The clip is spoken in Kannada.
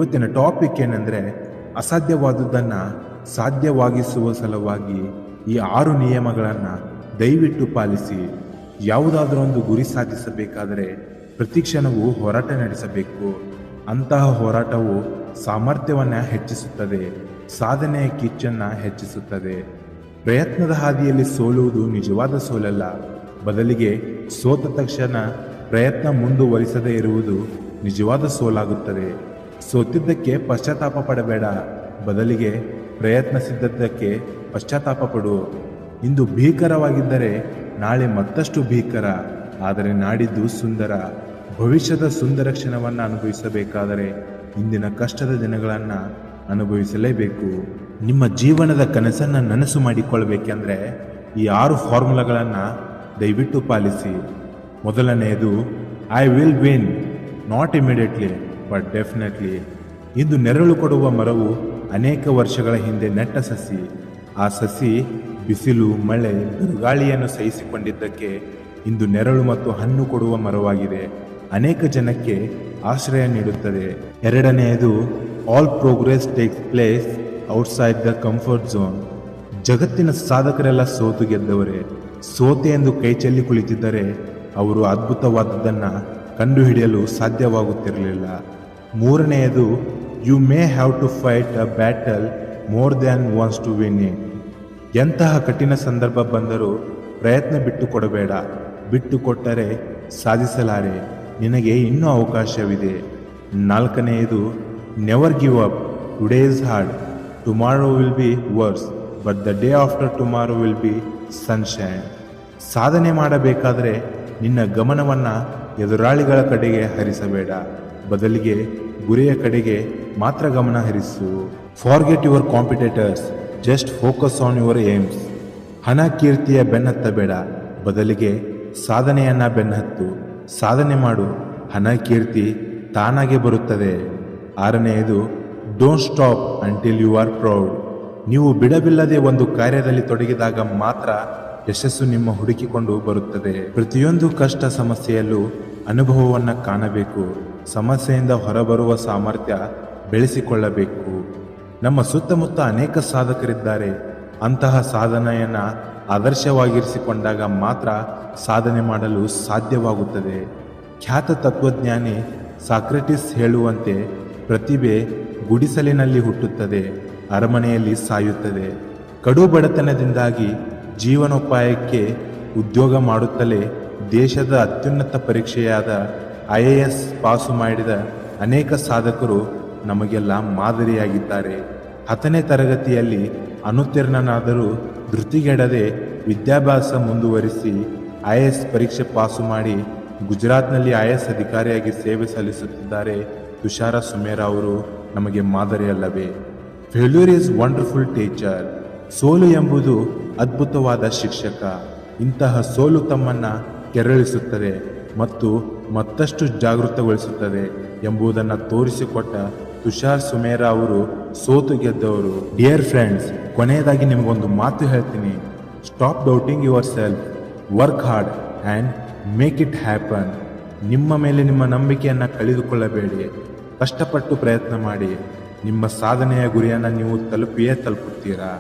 ಇವತ್ತಿನ ಟಾಪಿಕ್ ಏನಂದರೆ ಅಸಾಧ್ಯವಾದುದನ್ನು ಸಾಧ್ಯವಾಗಿಸುವ ಸಲುವಾಗಿ ಈ 6 ನಿಯಮಗಳನ್ನು ದಯವಿಟ್ಟು ಪಾಲಿಸಿ. ಯಾವುದಾದ್ರೂ ಒಂದು ಗುರಿ ಸಾಧಿಸಬೇಕಾದರೆ ಪ್ರತಿ ಕ್ಷಣವೂ ಹೋರಾಟ ನಡೆಸಬೇಕು. ಅಂತಹ ಹೋರಾಟವು ಸಾಮರ್ಥ್ಯವನ್ನು ಹೆಚ್ಚಿಸುತ್ತದೆ, ಸಾಧನೆಯ ಕಿಚ್ಚನ್ನು ಹೆಚ್ಚಿಸುತ್ತದೆ. ಪ್ರಯತ್ನದ ಹಾದಿಯಲ್ಲಿ ಸೋಲುವುದು ನಿಜವಾದ ಸೋಲಲ್ಲ, ಬದಲಿಗೆ ಸೋತ ತಕ್ಷಣ ಪ್ರಯತ್ನ ಮುಂದುವರಿಸದೇ ಇರುವುದು ನಿಜವಾದ ಸೋಲಾಗುತ್ತದೆ. ಸೋತಿದ್ದಕ್ಕೆ ಪಶ್ಚಾತ್ತಾಪ ಪಡಬೇಡ, ಬದಲಿಗೆ ಪ್ರಯತ್ನಿಸಿದ್ದಕ್ಕೆ ಪಶ್ಚಾತ್ತಾಪ ಪಡು. ಇಂದು ಭೀಕರವಾಗಿದ್ದರೆ ನಾಳೆ ಮತ್ತಷ್ಟು ಭೀಕರ, ಆದರೆ ನಾಡಿದ್ದು ಸುಂದರ. ಭವಿಷ್ಯದ ಸುಂದರ ಕ್ಷಣವನ್ನು ಅನುಭವಿಸಬೇಕಾದರೆ ಇಂದಿನ ಕಷ್ಟದ ದಿನಗಳನ್ನು ಅನುಭವಿಸಲೇಬೇಕು. ನಿಮ್ಮ ಜೀವನದ ಕನಸನ್ನು ನನಸು ಮಾಡಿಕೊಳ್ಳಬೇಕೆಂದರೆ ಈ 6 ಫಾರ್ಮುಲಾಗಳನ್ನು ದಯವಿಟ್ಟು ಪಾಲಿಸಿ. ಮೊದಲನೆಯದು, I will win, not immediately but definitely. ಇಂದು ನೆರಳು ಕೊಡುವ ಮರವು ಅನೇಕ ವರ್ಷಗಳ ಹಿಂದೆ ನೆಟ್ಟ ಸಸಿ. ಆ ಸಸಿ ಬಿಸಿಲು, ಮಳೆ, ಬಿರುಗಾಳಿಯನ್ನು ಸಹಿಸಿಕೊಂಡಿದ್ದಕ್ಕೆ ಇಂದು ನೆರಳು ಮತ್ತು ಹಣ್ಣು ಕೊಡುವ ಮರವಾಗಿದೆ. ಅನೇಕ ಜನಕ್ಕೆ ಆಶ್ರಯ ನೀಡುತ್ತದೆ. ಎರಡನೆಯದು, all progress takes place outside the comfort zone. ಜಗತ್ತಿನ ಸಾಧಕರೆಲ್ಲ ಸೋತು ಗೆದ್ದವರೇ. ಸೋತೆ ಎಂದು ಕೈ ಚೆಲ್ಲಿ ಕುಳಿತಿದ್ದರೆ ಅವರು ಅದ್ಭುತವಾದದ್ದನ್ನು ಕಂಡುಹಿಡಿಯಲು ಸಾಧ್ಯವಾಗುತ್ತಿರಲಿಲ್ಲ. ಮೂರನೆಯದು, you may have to fight a battle more than once to win it. ಎಂತಹ ಕಠಿಣ ಸಂದರ್ಭ ಬಂದರೂ ಪ್ರಯತ್ನ ಬಿಟ್ಟು ಕೊಡಬೇಡ. ಬಿಟ್ಟು ಕೊಟ್ಟರೆ ಸಾಧಿಸಲಾರೆ, ನಿನಗೆ ಇನ್ನೂ ಅವಕಾಶವಿದೆ. ನಾಲ್ಕನೆಯದು, never give up. Today is hard, tomorrow will be worse, but the day after tomorrow will be sunshine. ಸಾಧನೆ ಮಾಡಬೇಕಾದರೆ ನಿನ್ನ ಗಮನವನ್ನು ಎದುರಾಳಿಗಳ ಕಡೆಗೆ ಹರಿಸಬೇಡ, ಬದಲಿಗೆ ಗುರಿಯ ಕಡೆಗೆ ಮಾತ್ರ ಗಮನ ಹರಿಸು. Forget your competitors, just focus on your aims. ಹಣ ಕೀರ್ತಿಯ ಬೆನ್ನತ್ತಬೇಡ, ಬದಲಿಗೆ ಸಾಧನೆಯನ್ನು ಬೆನ್ನಹತ್ತು. ಸಾಧನೆ ಮಾಡು, ಹಣ ಕೀರ್ತಿ ತಾನಾಗೆ ಬರುತ್ತದೆ. ಆರನೆಯದು, don't stop until you are proud. ನೀವು ಬಿಡಬಿಲ್ಲದೆ ಒಂದು ಕಾರ್ಯದಲ್ಲಿ ತೊಡಗಿದಾಗ ಮಾತ್ರ ಯಶಸ್ಸು ನಿಮ್ಮ ಹುಡುಕಿಕೊಂಡು ಬರುತ್ತದೆ. ಪ್ರತಿಯೊಂದು ಕಷ್ಟ ಸಮಸ್ಯೆಯಲ್ಲೂ ಅನುಭವವನ್ನು ಕಾಣಬೇಕು. ಸಮಸ್ಯೆಯಿಂದ ಹೊರಬರುವ ಸಾಮರ್ಥ್ಯ ಬೆಳೆಸಿಕೊಳ್ಳಬೇಕು. ನಮ್ಮ ಸುತ್ತಮುತ್ತ ಅನೇಕ ಸಾಧಕರಿದ್ದಾರೆ. ಅಂತಹ ಸಾಧನೆಯನ್ನು ಆದರ್ಶವಾಗಿರಿಸಿಕೊಂಡಾಗ ಮಾತ್ರ ಸಾಧನೆ ಮಾಡಲು ಸಾಧ್ಯವಾಗುತ್ತದೆ. ಖ್ಯಾತ ತತ್ವಜ್ಞಾನಿ ಸಾಕ್ರೆಟಿಸ್ ಹೇಳುವಂತೆ, ಪ್ರತಿಭೆ ಗುಡಿಸಲಿನಲ್ಲಿ ಹುಟ್ಟುತ್ತದೆ, ಅರಮನೆಯಲ್ಲಿ ಸಾಯುತ್ತದೆ. ಕಡು ಬಡತನದಿಂದಾಗಿ ಜೀವನೋಪಾಯಕ್ಕೆ ಉದ್ಯೋಗ ಮಾಡುತ್ತಲೇ ದೇಶದ ಅತ್ಯುನ್ನತ ಪರೀಕ್ಷೆಯಾದ IAS ಪಾಸು ಮಾಡಿದ ಅನೇಕ ಸಾಧಕರು ನಮಗೆಲ್ಲ ಮಾದರಿಯಾಗಿದ್ದಾರೆ. 10ನೇ ತರಗತಿಯಲ್ಲಿ ಅನುತ್ತೀರ್ಣನಾದರೂ ಧೃತಿಗೆಡದೆ ವಿದ್ಯಾಭ್ಯಾಸ ಮುಂದುವರಿಸಿ IAS ಪರೀಕ್ಷೆ ಪಾಸು ಮಾಡಿ ಗುಜರಾತ್ನಲ್ಲಿ IAS ಅಧಿಕಾರಿಯಾಗಿ ಸೇವೆ ಸಲ್ಲಿಸುತ್ತಿದ್ದಾರೆ ತುಷಾರ ಸುಮೇರಾ ಅವರು ನಮಗೆ ಮಾದರಿಯಲ್ಲವೇ? Failure is wonderful teacher. ಸೋಲು ಎಂಬುದು ಅದ್ಭುತವಾದ ಶಿಕ್ಷಕ. ಇಂತಹ ಸೋಲು ತಮ್ಮನ್ನು ಕೆರಳಿಸುತ್ತದೆ ಮತ್ತು ಮತ್ತಷ್ಟು ಜಾಗೃತಗೊಳಿಸುತ್ತದೆ ಎಂಬುದನ್ನು ತೋರಿಸಿಕೊಟ್ಟ ತುಷಾರ್ ಸುಮೇರಾ ಅವರು ಸೋತು ಗೆದ್ದವರು. ಡಿಯರ್ ಫ್ರೆಂಡ್ಸ್, ಕೊನೆಯದಾಗಿ ನಿಮಗೊಂದು ಮಾತು ಹೇಳ್ತೀನಿ. Stop doubting your self, work hard and make it happen. ನಿಮ್ಮ ಮೇಲೆ ನಿಮ್ಮ ನಂಬಿಕೆಯನ್ನು ಕಳೆದುಕೊಳ್ಳಬೇಡಿ. ಕಷ್ಟಪಟ್ಟು ಪ್ರಯತ್ನ ಮಾಡಿ. ನಿಮ್ಮ ಸಾಧನೆಯ ಗುರಿಯನ್ನು ನೀವು ತಲುಪಿಯೇ ತಲುಪುತ್ತೀರಾ.